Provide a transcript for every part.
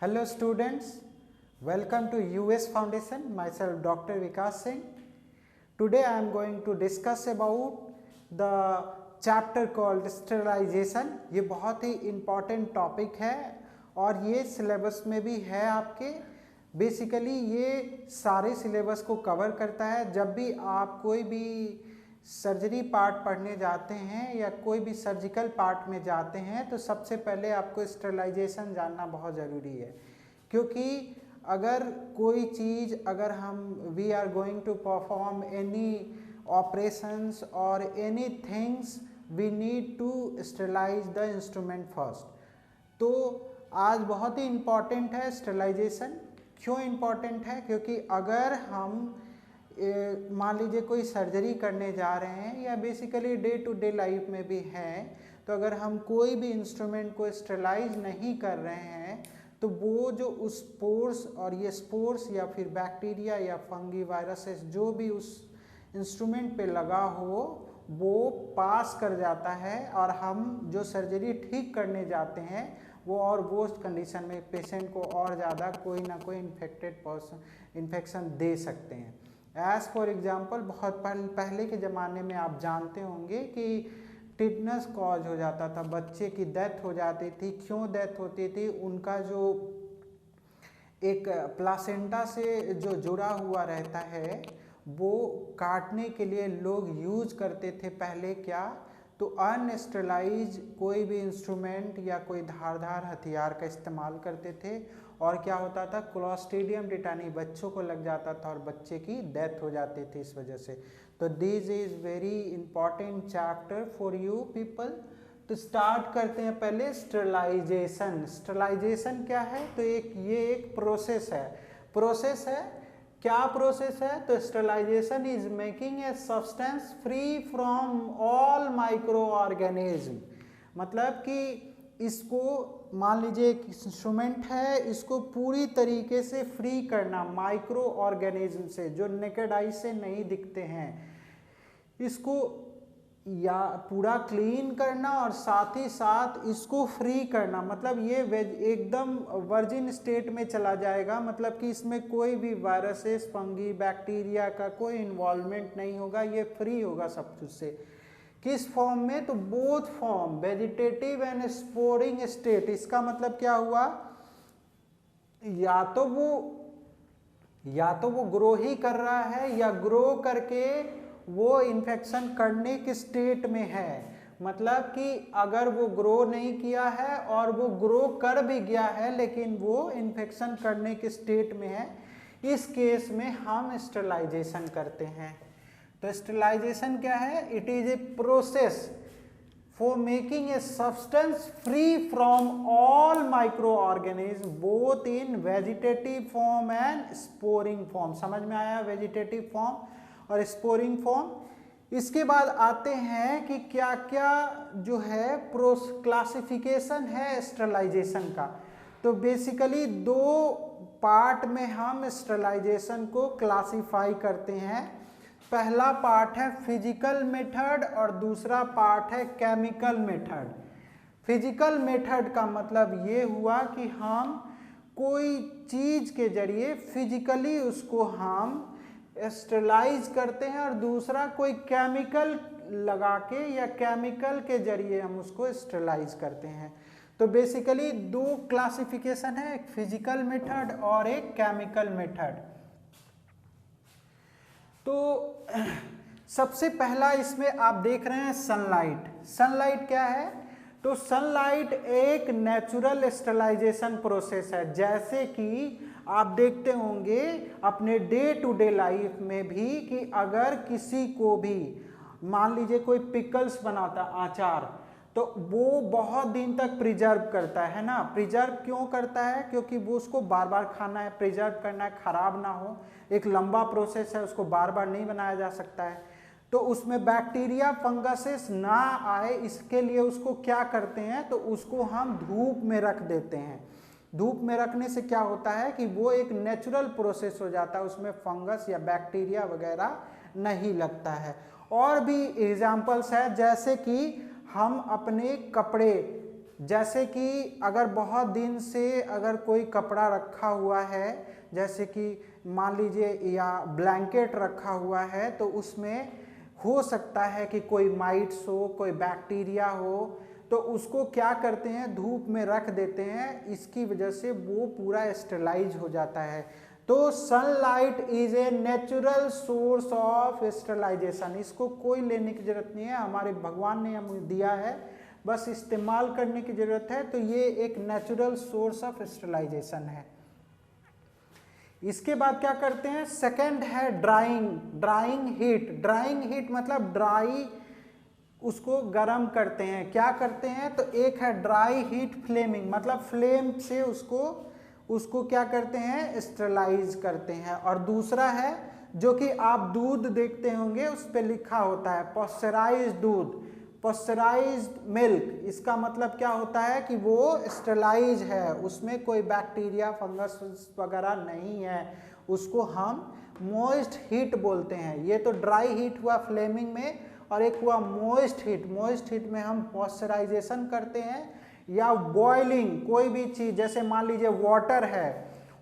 Hello students, welcome to US Foundation. Myself Dr. Vikas Singh. Today I am going to discuss about the chapter called sterilization. ये बहुत ही important topic है और ये syllabus में भी है आपके. बेसिकली ये सारे सिलेबस को कवर करता है. जब भी आप कोई भी सर्जरी पार्ट पढ़ने जाते हैं या कोई भी सर्जिकल पार्ट में जाते हैं तो सबसे पहले आपको स्टरलाइजेशन जानना बहुत ज़रूरी है, क्योंकि अगर कोई चीज़ अगर हम we are going to perform any operations और any things we need to sterilise the instrument first. तो आज बहुत ही इम्पॉर्टेंट है स्टरलाइजेशन. क्यों इम्पॉर्टेंट है? क्योंकि अगर हम मान लीजिए कोई सर्जरी करने जा रहे हैं या basically day to day life में भी हैं, तो अगर हम कोई भी इंस्ट्रूमेंट को स्टरलाइज नहीं कर रहे हैं तो वो जो उस स्पोर्स और ये स्पोर्स या फिर बैक्टीरिया या फंगी वायरसेस जो भी उस इंस्ट्रूमेंट पे लगा हो वो पास कर जाता है और हम जो सर्जरी ठीक करने जाते हैं वो और वर्स्ट कंडीशन में पेशेंट को और ज़्यादा कोई ना कोई इन्फेक्शन दे सकते हैं. एज फॉर एग्जाम्पल बहुत पहले के ज़माने में आप जानते होंगे कि टिटनस कॉज हो जाता था, बच्चे की डेथ हो जाती थी. क्यों डेथ होती थी? उनका जो एक प्लासेंटा से जो जुड़ा हुआ रहता है वो काटने के लिए लोग यूज करते थे पहले. क्या तो अनस्टरलाइज कोई भी इंस्ट्रूमेंट या कोई धारदार हथियार का इस्तेमाल करते थे और क्या होता था, क्लोस्ट्रीडियम टिटानी बच्चों को लग जाता था और बच्चे की डेथ हो जाती थी इस वजह से. तो this is very important chapter for you people. तो स्टार्ट करते हैं पहले स्टरलाइजेशन. स्टरलाइजेशन क्या है? तो ये एक प्रोसेस है. क्या प्रोसेस है? तो sterilisation is making a substance free from all micro organism. मतलब कि इसको मान लीजिए एक इंस्ट्रूमेंट है, इसको पूरी तरीके से फ्री करना माइक्रो ऑर्गेनिज्म से जो नेकेड आई से नहीं दिखते हैं, इसको या पूरा क्लीन करना और साथ ही साथ इसको फ्री करना. मतलब ये एकदम वर्जिन स्टेट में चला जाएगा. मतलब कि इसमें कोई भी वायरसेस फंगी बैक्टीरिया का कोई इन्वॉल्वमेंट नहीं होगा, ये फ्री होगा सब कुछ से. किस फॉर्म में? तो both form, vegetative and sporing state. इसका मतलब क्या हुआ, या तो वो ग्रो ही कर रहा है या ग्रो करके वो इन्फेक्शन करने के स्टेट में है. मतलब कि अगर वो ग्रो नहीं किया है और वो ग्रो कर भी गया है लेकिन वो इन्फेक्शन करने के स्टेट में है, इस केस में हम स्टरलाइजेशन करते हैं. तो स्टरलाइजेशन क्या है? It is a process for making a substance free from all micro organism both in vegetative form and sporing form. समझ में आया? वेजिटेटिव फॉर्म और स्पोरिंग फॉर्म. इसके बाद आते हैं कि क्या क्या जो है क्लासिफिकेशन है स्टरलाइजेशन का. तो बेसिकली दो पार्ट में हम स्टरलाइजेशन को क्लासिफाई करते हैं. पहला पार्ट है फिजिकल मेथड और दूसरा पार्ट है केमिकल मेथड. फिजिकल मेथड का मतलब ये हुआ कि हम कोई चीज के जरिए फिजिकली उसको हम स्टरलाइज करते हैं और दूसरा कोई केमिकल लगा के या केमिकल के जरिए हम उसको स्टरलाइज करते हैं. तो बेसिकली दो क्लासिफिकेशन है, एक फिजिकल मेथड और एक केमिकल मेथड. तो सबसे पहला इसमें आप देख रहे हैं सनलाइट. सनलाइट क्या है? तो सनलाइट एक नेचुरल स्टरलाइजेशन प्रोसेस है. जैसे कि आप देखते होंगे अपने डे टू डे लाइफ में भी कि अगर किसी को भी मान लीजिए कोई पिकल्स बनाता आचार, तो वो बहुत दिन तक प्रिजर्व करता है ना. प्रिजर्व क्यों करता है? क्योंकि वो उसको बार बार खाना है, प्रिजर्व करना है, खराब ना हो. एक लंबा प्रोसेस है, उसको बार बार नहीं बनाया जा सकता है. तो उसमें बैक्टीरिया फंगसेस ना आए इसके लिए उसको क्या करते हैं, तो उसको हम धूप में रख देते हैं. धूप में रखने से क्या होता है कि वो एक नेचुरल प्रोसेस हो जाता है, उसमें फंगस या बैक्टीरिया वगैरह नहीं लगता है. और भी एग्जाम्पल्स है, जैसे कि हम अपने कपड़े जैसे कि अगर बहुत दिन से अगर कोई कपड़ा रखा हुआ है, जैसे कि मान लीजिए या ब्लैंकेट रखा हुआ है, तो उसमें हो सकता है कि कोई माइट्स हो, कोई बैक्टीरिया हो, तो उसको क्या करते हैं, धूप में रख देते हैं, इसकी वजह से वो पूरा स्टेरलाइज हो जाता है। तो sunlight is a natural source of sterilisation, इसको कोई लेने की जरूरत नहीं है, हमारे भगवान ने हमें दिया है, बस इस्तेमाल करने की जरूरत है। तो ये एक नेचुरल सोर्स ऑफ स्टेरलाइजेशन है। इसके बाद क्या करते हैं, सेकंड है drawing. Drawing heat, drawing heat मतलब ड्राई, उसको गर्म करते हैं। क्या करते हैं, तो एक है ड्राई हीट फ्लेमिंग, मतलब फ्लेम से उसको क्या करते हैं, स्टेरलाइज करते हैं। और दूसरा है जो कि आप दूध देखते होंगे, उस पर लिखा होता है पॉस्चराइज्ड दूध, पॉस्चराइज्ड मिल्क। इसका मतलब क्या होता है कि वो स्टेरलाइज है, उसमें कोई बैक्टीरिया फंगस वगैरह नहीं है, उसको हम मॉइस्ट हीट बोलते हैं। ये तो ड्राई हीट हुआ फ्लेमिंग में, और एक हुआ मॉइस्ट हीट। मॉइस्ट हीट में हम पॉस्चराइजेशन करते हैं या बॉइलिंग, कोई भी चीज़, जैसे मान लीजिए वाटर है,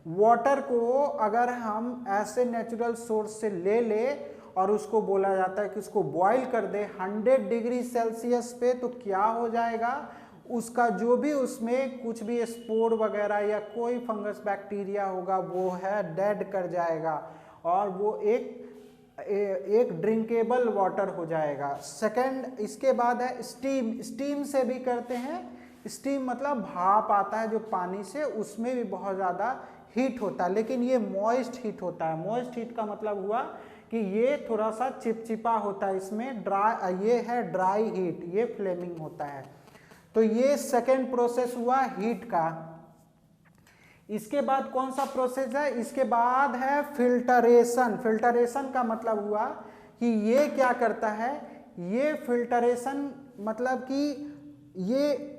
वाटर को अगर हम ऐसे नेचुरल सोर्स से ले और उसको बोला जाता है कि उसको बॉईल कर दे 100 डिग्री सेल्सियस पे, तो क्या हो जाएगा, उसका जो भी उसमें कुछ भी स्पोर वगैरह या कोई फंगस बैक्टीरिया होगा वो है डेड कर जाएगा, और वो एक ड्रिंकेबल वाटर हो जाएगा। सेकंड, इसके बाद है स्टीम। स्टीम से भी करते हैं, स्टीम मतलब भाप आता है जो पानी से, उसमें भी बहुत ज़्यादा हीट होता है, लेकिन ये मॉइस्ट हीट होता है। मॉइस्ट हीट का मतलब हुआ कि ये थोड़ा सा चिपचिपा होता है, इसमें ये है ड्राई हीट, ये फ्लेमिंग होता है। तो ये सेकेंड प्रोसेस हुआ हीट का। इसके बाद कौन सा प्रोसेस है, इसके बाद है फिल्टरेशन। फिल्टरेशन का मतलब हुआ कि ये क्या करता है, ये फिल्टरेशन मतलब कि ये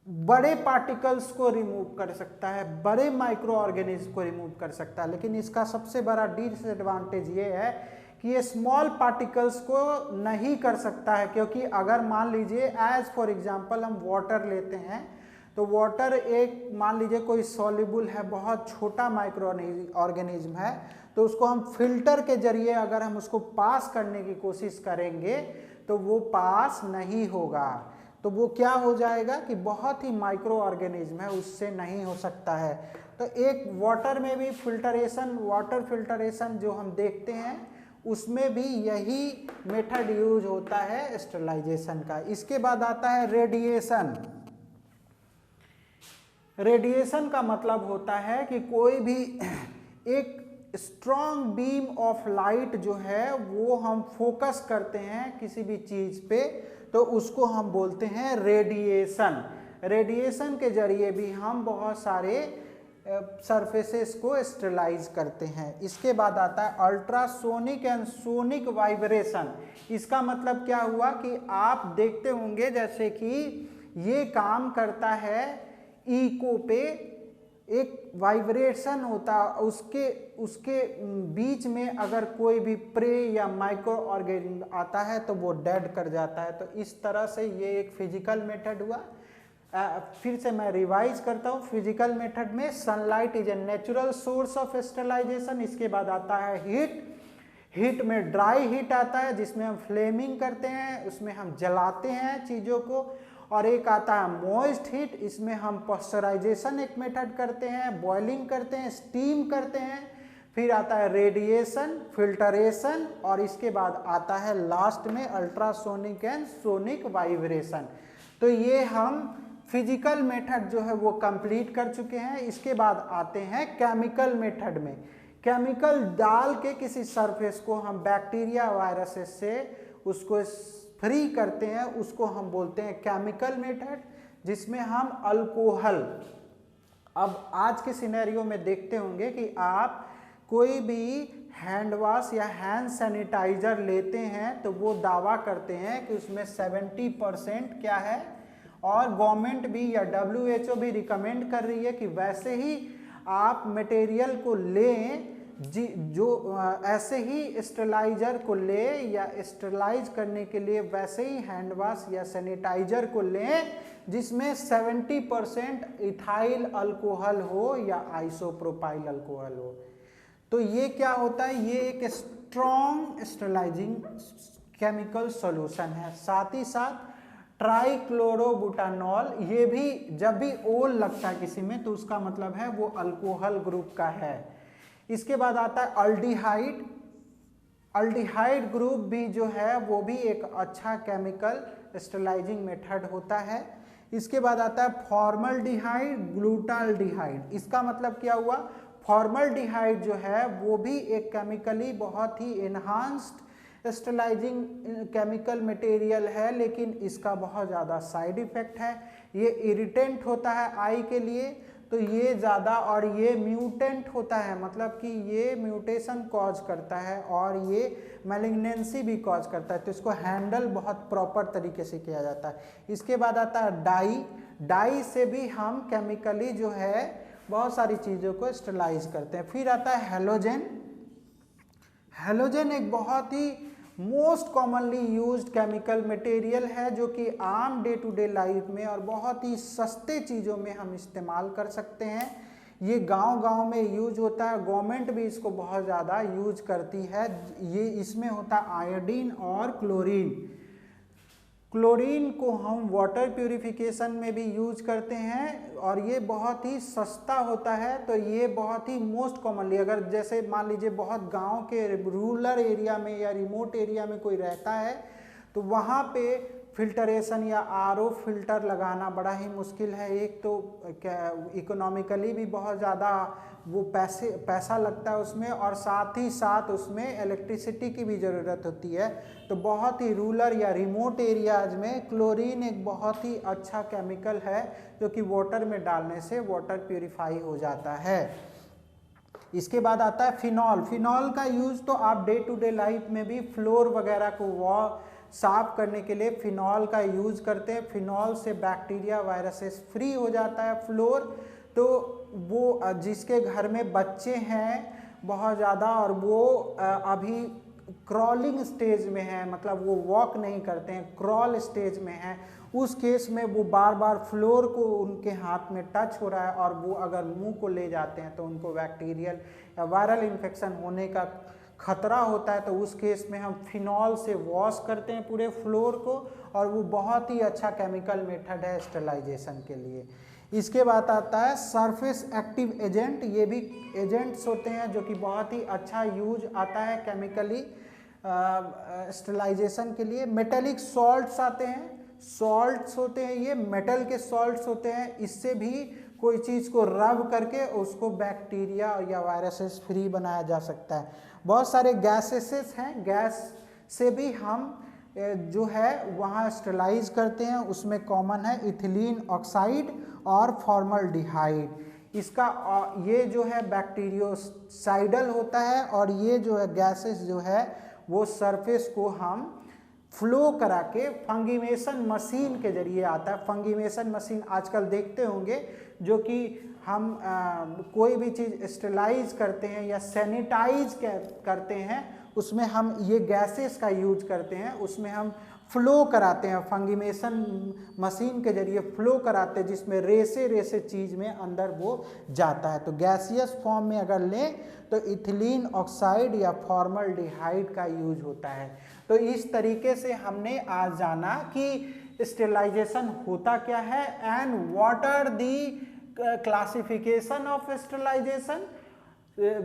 बड़े पार्टिकल्स को रिमूव कर सकता है, बड़े माइक्रो ऑर्गेनिज्म को रिमूव कर सकता है, लेकिन इसका सबसे बड़ा डिसएडवांटेज ये है कि ये स्मॉल पार्टिकल्स को नहीं कर सकता है। क्योंकि अगर मान लीजिए एज फॉर एग्जांपल हम वाटर लेते हैं, तो वाटर एक मान लीजिए कोई सॉल्युबल है, बहुत छोटा माइक्रो ऑर्गेनिज्म है, तो उसको हम फिल्टर के जरिए अगर हम उसको पास करने की कोशिश करेंगे तो वो पास नहीं होगा। तो वो क्या हो जाएगा कि बहुत ही माइक्रो ऑर्गेनिज्म है, उससे नहीं हो सकता है। तो एक वाटर में भी फिल्टरेशन, वाटर फिल्टरेशन जो हम देखते हैं उसमें भी यही मेथड यूज होता है स्टेरलाइजेशन का। इसके बाद आता है रेडिएशन। रेडिएशन का मतलब होता है कि कोई भी एक स्ट्रॉन्ग बीम ऑफ लाइट जो है वो हम फोकस करते हैं किसी भी चीज पे, तो उसको हम बोलते हैं रेडिएशन। रेडिएशन के जरिए भी हम बहुत सारे सरफेसेस को स्टेरलाइज करते हैं। इसके बाद आता है अल्ट्रासोनिक एंड सोनिक वाइब्रेशन। इसका मतलब क्या हुआ कि आप देखते होंगे जैसे कि ये काम करता है इको पे, एक वाइब्रेशन होता, उसके बीच में अगर कोई भी प्रे या माइक्रो ऑर्गेनिज्म आता है तो वो डेड कर जाता है। तो इस तरह से ये एक फिजिकल मेथड हुआ। फिर से मैं रिवाइज करता हूँ। फिजिकल मेथड में sunlight is a natural source of sterilisation. इसके बाद आता है हीट। हीट में ड्राई हीट आता है जिसमें हम फ्लेमिंग करते हैं, उसमें हम जलाते हैं चीज़ों को। और एक आता है मॉइस्ट हीट, इसमें हम पॉस्चराइजेशन एक मेथड करते हैं, बॉइलिंग करते हैं, स्टीम करते हैं। फिर आता है रेडिएशन, फिल्टरेशन, और इसके बाद आता है लास्ट में अल्ट्रासोनिक एंड सोनिक वाइब्रेशन। तो ये हम फिजिकल मेथड जो है वो कंप्लीट कर चुके हैं। इसके बाद आते हैं केमिकल मेथड में। केमिकल डाल के किसी सरफेस को हम बैक्टीरिया वायरसेस से उसको फ्री करते हैं, उसको हम बोलते हैं केमिकल मेथड, जिसमें हम अल्कोहल, अब आज के सिनेरियो में देखते होंगे कि आप कोई भी हैंड वॉश या हैंड सैनिटाइजर लेते हैं तो वो दावा करते हैं कि उसमें 70% क्या है, और गवर्नमेंट भी या WHO भी रिकमेंड कर रही है कि वैसे ही आप मटेरियल को लें जो ऐसे ही स्टेलाइजर को ले या स्टेलाइज करने के लिए वैसे ही हैंड वॉश या सैनिटाइजर को लें जिसमें 70% इथाइल अल्कोहल हो या आइसोप्रोपाइल अल्कोहल हो। तो ये क्या होता है, ये एक स्ट्रॉन्ग स्टेलाइजिंग केमिकल सॉल्यूशन है। साथ ही साथ ट्राइक्लोरोबुटानॉल, ये भी जब भी ओल लगता है किसी में तो उसका मतलब है वो अल्कोहल ग्रुप का है। इसके बाद आता है अल्डिहाइड। अल्डिहाइड ग्रुप भी जो है वो भी एक अच्छा केमिकल स्टेलाइजिंग मेथड होता है। इसके बाद आता है फॉर्मल्डिहाइड, ग्लूटाल्डिहाइड। इसका मतलब क्या हुआ, फॉर्मल्डिहाइड जो है वो भी एक केमिकली बहुत ही एनहांस्ड स्टेलाइजिंग केमिकल मटेरियल है, लेकिन इसका बहुत ज़्यादा साइड इफेक्ट है। ये इरिटेंट होता है आई के लिए, तो ये ज़्यादा, और ये म्यूटेंट होता है, मतलब कि ये म्यूटेशन कॉज करता है और ये मैलिग्नेंसी भी कॉज करता है। तो इसको हैंडल बहुत प्रॉपर तरीके से किया जाता है। इसके बाद आता है डाई। डाई से भी हम केमिकली जो है बहुत सारी चीज़ों को स्टेलाइज करते हैं। फिर आता है हेलोजन। हेलोजन एक बहुत ही most commonly used chemical material है जो कि आम डे टू डे लाइफ में और बहुत ही सस्ते चीज़ों में हम इस्तेमाल कर सकते हैं। ये गांव-गांव में यूज होता है, गवर्नमेंट भी इसको बहुत ज़्यादा यूज करती है। ये इसमें होता है आयोडीन और क्लोरीन। क्लोरीन को हम वाटर प्यूरिफिकेशन में भी यूज करते हैं और ये बहुत ही सस्ता होता है। तो ये बहुत ही मोस्ट कॉमनली, अगर जैसे मान लीजिए बहुत गांव के रूरल एरिया में या रिमोट एरिया में कोई रहता है तो वहाँ पे फिल्टरेशन या आरओ फिल्टर लगाना बड़ा ही मुश्किल है। एक तो इकोनॉमिकली भी बहुत ज़्यादा वो पैसा लगता है उसमें, और साथ ही साथ उसमें इलेक्ट्रिसिटी की भी ज़रूरत होती है। तो बहुत ही रूरल या रिमोट एरियाज में क्लोरीन एक बहुत ही अच्छा केमिकल है जो कि वाटर में डालने से वाटर प्यूरिफाई हो जाता है। इसके बाद आता है फिनॉल। फिनॉल का यूज़ तो आप डे टू डे लाइफ में भी फ्लोर वगैरह को साफ करने के लिए फिनॉल का यूज़ करते हैं। फिनॉल से बैक्टीरिया वायरसेस फ्री हो जाता है फ्लोर। तो वो जिसके घर में बच्चे हैं बहुत ज़्यादा और वो अभी क्रॉलिंग स्टेज में है, मतलब वो वॉक नहीं करते हैं, क्रॉल स्टेज में है, उस केस में वो बार बार फ्लोर को उनके हाथ में टच हो रहा है और वो अगर मुंह को ले जाते हैं तो उनको बैक्टीरियल या वायरल इन्फेक्शन होने का खतरा होता है। तो उस केस में हम फिनॉल से वॉश करते हैं पूरे फ्लोर को और वो बहुत ही अच्छा केमिकल मेथड है स्टेलाइजेशन के लिए। इसके बाद आता है सरफेस एक्टिव एजेंट। ये भी एजेंट्स होते हैं जो कि बहुत ही अच्छा यूज आता है केमिकली स्टेलाइजेशन के लिए। मेटेलिक सॉल्ट्स आते हैं, सॉल्ट्स होते हैं, ये मेटल के सॉल्ट्स होते हैं। इससे भी कोई चीज़ को रब करके उसको बैक्टीरिया या वायरसेस फ्री बनाया जा सकता है। बहुत सारे गैसेस हैं, गैस से भी हम जो है वहाँ स्टेलाइज करते हैं। उसमें कॉमन है इथिलीन ऑक्साइड और फॉर्मल्डिहाइड। इसका ये जो है बैक्टीरियोसाइडल होता है और ये जो है गैसेस जो है वो सरफेस को हम फ्लो करा के फंगिमेशन मशीन के जरिए आता है। फंगिमेशन मशीन आजकल देखते होंगे जो कि हम कोई भी चीज़ स्टेलाइज करते हैं या सैनिटाइज करते हैं, उसमें हम ये गैसेस का यूज करते हैं। उसमें हम फ्लो कराते हैं, फंगिमेशन मशीन के जरिए फ्लो कराते हैं, जिसमें रेसे रेसे चीज़ में अंदर वो जाता है। तो गैसियस फॉर्म में अगर लें तो इथिलीन ऑक्साइड या फॉर्मल्डिहाइड का यूज होता है। तो इस तरीके से हमने आज जाना कि स्टेलाइजेशन होता क्या है and what are the classification of sterilization.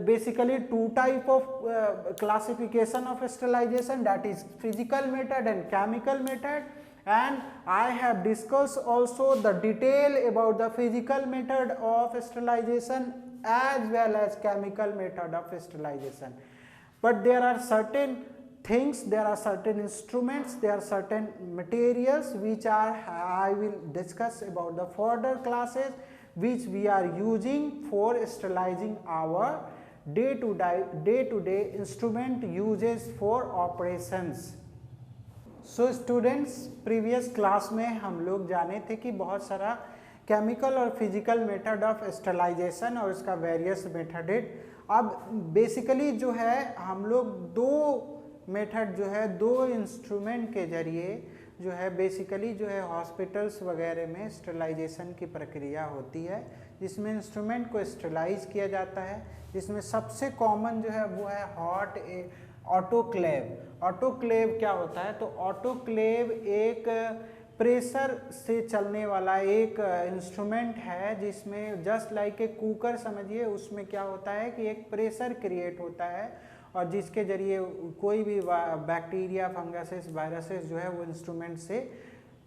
Basically two type of classification of sterilization, that is physical method and chemical method, and I have discussed also the detail about the physical method of sterilization as well as chemical method of sterilization. But there are certain things, there are certain instruments, there are certain materials which are I will discuss about the further classes, which we are using for sterilizing our day-to-day instrument uses for operations. So students, previous class में हम लोग जाने थे कि बहुत सारा chemical और physical method of sterilization और उसका वेरियस मेथड। अब बेसिकली जो है हम लोग दो मेथड जो है, दो इंस्ट्रूमेंट के जरिए जो है बेसिकली जो है हॉस्पिटल्स वगैरह में स्टरलाइजेशन की प्रक्रिया होती है, जिसमें इंस्ट्रूमेंट को स्टरलाइज किया जाता है, जिसमें सबसे कॉमन जो है वो है हॉट ऑटोक्लेव। ऑटोक्लेव क्या होता है? तो ऑटोक्लेव एक प्रेशर से चलने वाला एक इंस्ट्रूमेंट है, जिसमें जस्ट लाइक ए कुकर समझिए, उसमें क्या होता है कि एक प्रेशर क्रिएट होता है और जिसके जरिए कोई भी बैक्टीरिया, फंगसेस, वायरसेस जो है वो इंस्ट्रूमेंट से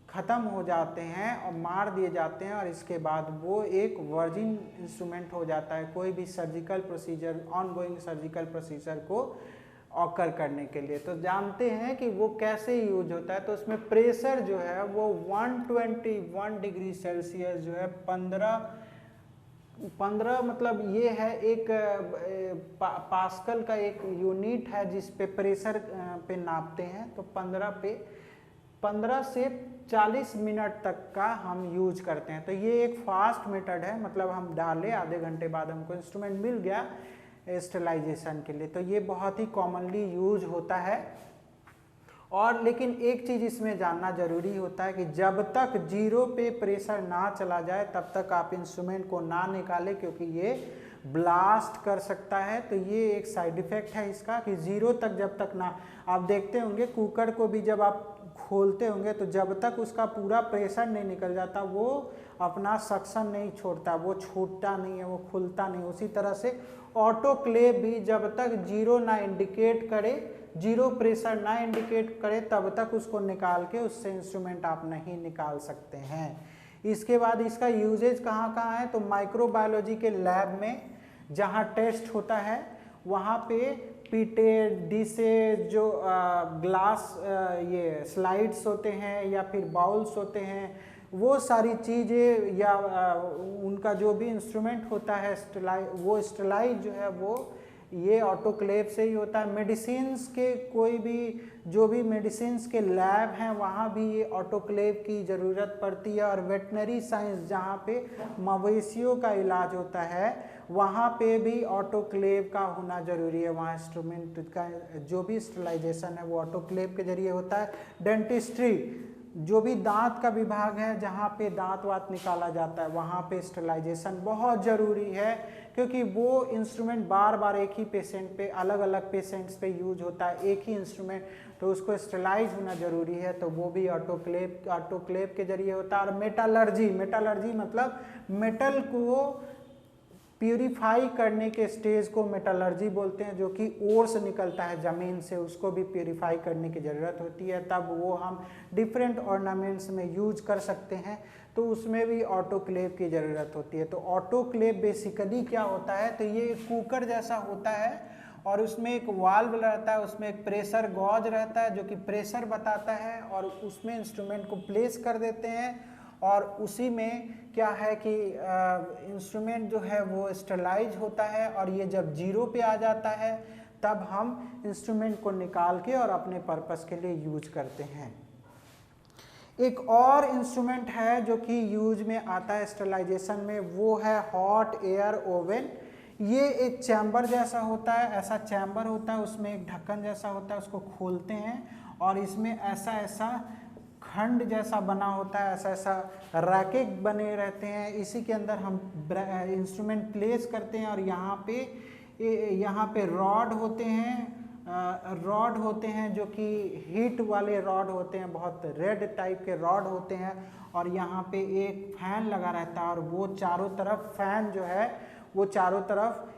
ख़त्म हो जाते हैं और मार दिए जाते हैं, और इसके बाद वो एक वर्जिन इंस्ट्रूमेंट हो जाता है कोई भी surgical procedure, ongoing surgical procedure को ऑकर करने के लिए। तो जानते हैं कि वो कैसे यूज होता है। तो उसमें प्रेशर जो है वो 121 डिग्री सेल्सियस जो है 15 मतलब ये है एक पास्कल का एक यूनिट है जिस पे प्रेशर पे नापते हैं। तो 15 से 40 मिनट तक का हम यूज करते हैं। तो ये एक फास्ट मेथड है, मतलब हम डाले आधे घंटे बाद हमको इंस्ट्रूमेंट मिल गया स्टरलाइजेशन के लिए। तो ये बहुत ही कॉमनली यूज होता है। और लेकिन एक चीज़ इसमें जानना जरूरी होता है कि जब तक 0 पे प्रेशर ना चला जाए तब तक आप इंस्ट्रूमेंट को ना निकालें, क्योंकि ये ब्लास्ट कर सकता है। तो ये एक साइड इफेक्ट है इसका कि 0 तक जब तक ना, आप देखते होंगे कुकर को भी जब आप खोलते होंगे तो जब तक उसका पूरा प्रेशर नहीं निकल जाता वो अपना सक्शन नहीं छोड़ता, वो छूटता नहीं है, वो खुलता नहीं। उसी तरह से ऑटोक्लेव भी जब तक 0 ना इंडिकेट करे, 0 प्रेशर ना इंडिकेट करे, तब तक उसको निकाल के उससे इंस्ट्रूमेंट आप नहीं निकाल सकते हैं। इसके बाद इसका यूजेज कहाँ कहाँ है? तो माइक्रोबायोलॉजी के लैब में जहाँ टेस्ट होता है वहाँ पे पीटे, डिशेज, जो ग्लास ये स्लाइड्स होते हैं या फिर बाउल्स होते हैं, वो सारी चीज़ें या उनका जो भी इंस्ट्रूमेंट होता है वो स्टरलाइज जो है वो ये ऑटोक्लेव से ही होता है। मेडिसिन्स के कोई भी जो भी मेडिसिन्स के लैब हैं वहाँ भी ये ऑटोक्लेव की ज़रूरत पड़ती है। और वेटनरी साइंस जहाँ पे मवेशियों का इलाज होता है वहाँ पे भी ऑटोक्लेव का होना ज़रूरी है। वहाँ इंस्ट्रूमेंट का जो भी स्टरलाइजेशन है वो ऑटोक्लेव के जरिए होता है। डेंटिस्ट्री, जो भी दांत का विभाग है जहाँ पे दांत वात निकाला जाता है वहाँ पे स्टरलाइजेशन बहुत ज़रूरी है, क्योंकि वो इंस्ट्रूमेंट बार बार एक ही पेशेंट पे, अलग अलग पेशेंट्स पे यूज होता है एक ही इंस्ट्रूमेंट, तो उसको स्टरलाइज होना ज़रूरी है। तो वो भी ऑटोक्लेव के जरिए होता है। और मेटालर्जी मतलब मेटल को प्यूरिफाई करने के स्टेज को मेटलर्जी बोलते हैं, जो कि ओर से निकलता है ज़मीन से, उसको भी प्यूरिफाई करने की ज़रूरत होती है, तब वो हम डिफरेंट ऑर्नामेंट्स में यूज कर सकते हैं। तो उसमें भी ऑटोक्लेव की ज़रूरत होती है। तो ऑटोक्लेव बेसिकली क्या होता है? तो ये कुकर जैसा होता है और उसमें एक वाल्व रहता है, उसमें एक प्रेशर गॉज रहता है जो कि प्रेशर बताता है, और उसमें इंस्ट्रूमेंट को प्लेस कर देते हैं। और उसी में क्या है कि इंस्ट्रूमेंट जो है वो स्टरलाइज होता है, और ये जब 0 पे आ जाता है तब हम इंस्ट्रूमेंट को निकाल के और अपने पर्पस के लिए यूज करते हैं। एक और इंस्ट्रूमेंट है जो कि यूज में आता है स्टरलाइजेशन में, वो है हॉट एयर ओवन। ये एक चैम्बर जैसा होता है, ऐसा चैम्बर होता है, उसमें एक ढक्कन जैसा होता है, उसको खोलते हैं और इसमें ऐसा खंड जैसा बना होता है, ऐसा रैकेट बने रहते हैं। इसी के अंदर हम इंस्ट्रूमेंट प्लेस करते हैं और यहाँ पे रॉड होते हैं जो कि हीट वाले रॉड होते हैं, बहुत रेड टाइप के रॉड होते हैं। और यहाँ पे एक फैन लगा रहता है और वो चारों तरफ फैन जो है वो चारों तरफ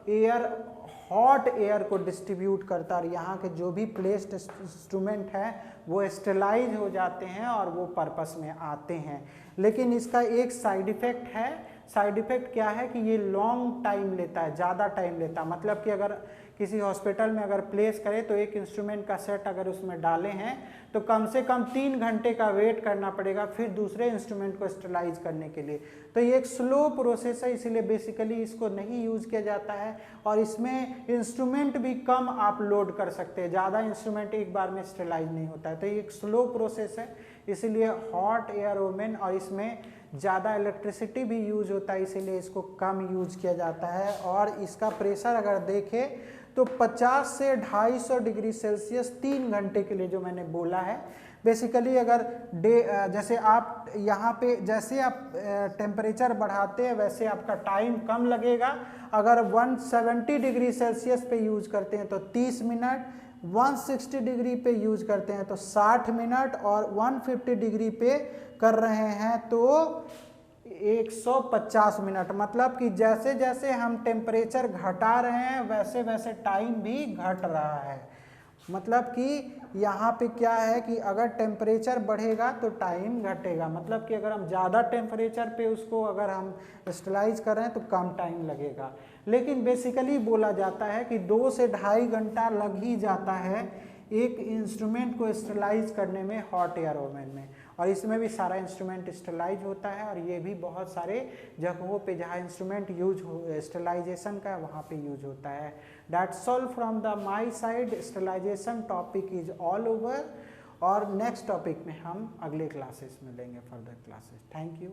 हॉट एयर को डिस्ट्रीब्यूट करता है। और यहाँ के जो भी प्लेस्ड इंस्ट्रूमेंट है वो स्टरलाइज हो जाते हैं और वो पर्पस में आते हैं। लेकिन इसका एक साइड इफ़ेक्ट है। साइड इफ़ेक्ट क्या है कि ये लॉन्ग टाइम लेता है, ज़्यादा टाइम लेता है। मतलब कि अगर किसी हॉस्पिटल में अगर प्लेस करें तो एक इंस्ट्रूमेंट का सेट अगर उसमें डाले हैं तो कम से कम 3 घंटे का वेट करना पड़ेगा फिर दूसरे इंस्ट्रूमेंट को स्टरलाइज करने के लिए। तो ये एक स्लो प्रोसेस है, इसीलिए बेसिकली इसको नहीं यूज किया जाता है। और इसमें इंस्ट्रूमेंट भी कम आप लोड कर सकते हैं, ज़्यादा इंस्ट्रूमेंट एक बार में स्टरलाइज नहीं होता है। तो ये एक स्लो प्रोसेस है, इसीलिए हॉट एयर ओवन। और इसमें ज़्यादा इलेक्ट्रिसिटी भी यूज होता है, इसीलिए इसको कम यूज किया जाता है। और इसका प्रेशर अगर देखें तो 50 से 250 डिग्री सेल्सियस 3 घंटे के लिए, जो मैंने बोला है। बेसिकली अगर जैसे आप यहाँ पे जैसे आप टेम्परेचर बढ़ाते हैं वैसे आपका टाइम कम लगेगा। अगर 170 डिग्री सेल्सियस पे यूज करते हैं तो 30 मिनट, 160 डिग्री पे यूज करते हैं तो 60 मिनट, और 150 डिग्री पे कर रहे हैं तो 150 मिनट। मतलब कि जैसे जैसे हम टेम्परेचर घटा रहे हैं वैसे वैसे टाइम भी घट रहा है। मतलब कि यहाँ पे क्या है कि अगर टेम्परेचर बढ़ेगा तो टाइम घटेगा। मतलब कि अगर हम ज़्यादा टेम्परेचर पे उसको अगर हम स्टरलाइज कर रहे हैं तो कम टाइम लगेगा। लेकिन बेसिकली बोला जाता है कि 2 से 2.5 घंटा लग ही जाता है एक इंस्ट्रूमेंट को स्टरलाइज करने में हॉट एयर ओवन में। और इसमें भी सारा इंस्ट्रूमेंट स्टरलाइज होता है, और ये भी बहुत सारे जगहों पे जहाँ इंस्ट्रूमेंट यूज हो स्टरलाइजेशन का वहाँ पे यूज होता है। That's all from the my side. Sterilisation topic is all over, और नेक्स्ट टॉपिक में हम अगले क्लासेस में लेंगे फर्दर क्लासेस। Thank you.